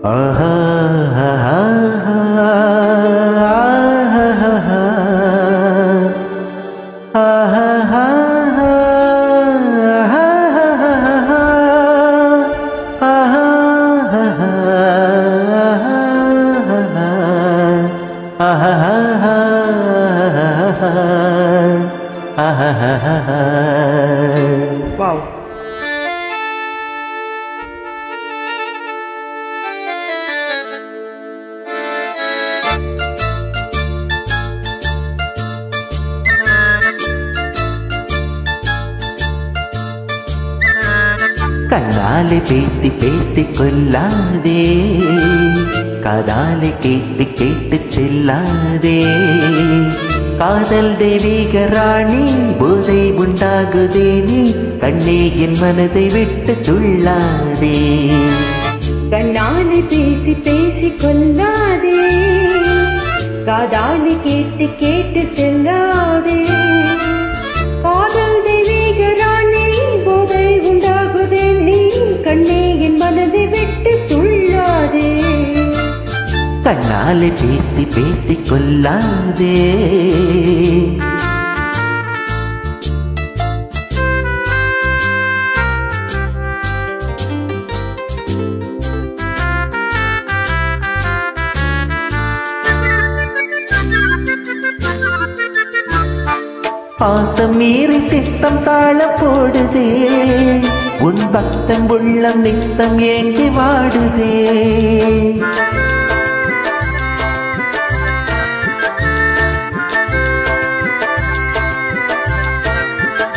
ஆஹா ஆஹா Wow. கண்ணாலே பேசி பேசி கொல்லாதே, காதாலே கேட்டு கேட்டு செல்லாதே. காதல் தெய்வீக ராணி, போதை உண்டாகுதே நீ, கண்ணே என் மனதை விட்டு துள்ளாதே. கண்ணாலே பேசி பேசி கொல்லாதே, காதாலே கேட்டு கேட்டு செல்லாதே. காதல் தெய்வீக ராணி, போதை உண்டாகுதே நீ, கண்ணே என் மனதை விட்டு துள்ளாதே. கண்ணாலே பேசி பேசி கொல்லாதே. பாசம் மீறி சித்தம் தாழ போடுதே, உன் பக்தன் உள்ளம் நித்தம் ஏங்கி வாடுதே.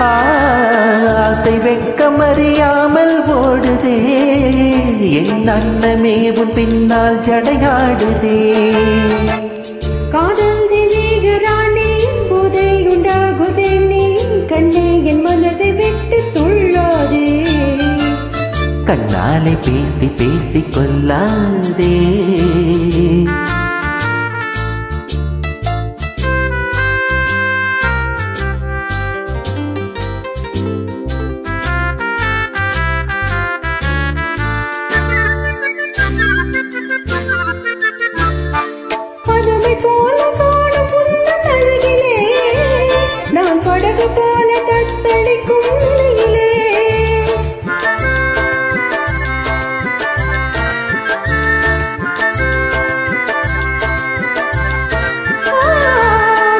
ஆசை வெட்கம் அறியாமல் ஓடுதே, என் அன்னமே உன் பின்னால் ஜடையாடுதே. காதல் தெய்வீக ராணி, போதை உண்டாகுதே நீ, கண்ணே என் மனதை விட்டு துள்ளாதே. கண்ணாலே பேசி பேசி கொல்லாதே. போல காணும் உந்தன் அழகிலே, நான் படகு போல தத்தளிக்கும் நிலையிலே.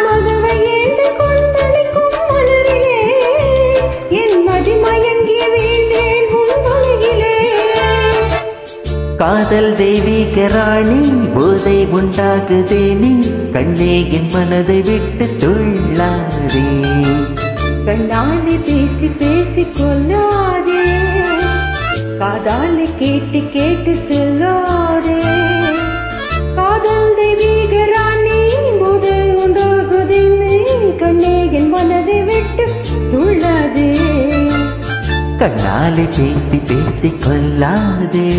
மதுவை ஏந்து கொந்தளிக்கும் மலரிலே, என் மதிமயங்கி வீழ்ந்தேன் உன் வலையிலே. காதல் தெய்வீக ராணி, போதை உண்டாகுதே நீ, கண்ணே என் மனதை விட்டு துள்ளாதே. கண்ணாலே பேசி பேசி கொல்லாதே, காதாலே கேட்டு கேட்டு செல்லாதே. காதல் தெய்வீக ராணி, போதை உண்டாகுதே நீ, கண்ணே என் மனதை விட்டு துள்ளாதே. கண்ணாலே பேசி பேசி கொல்லாதே.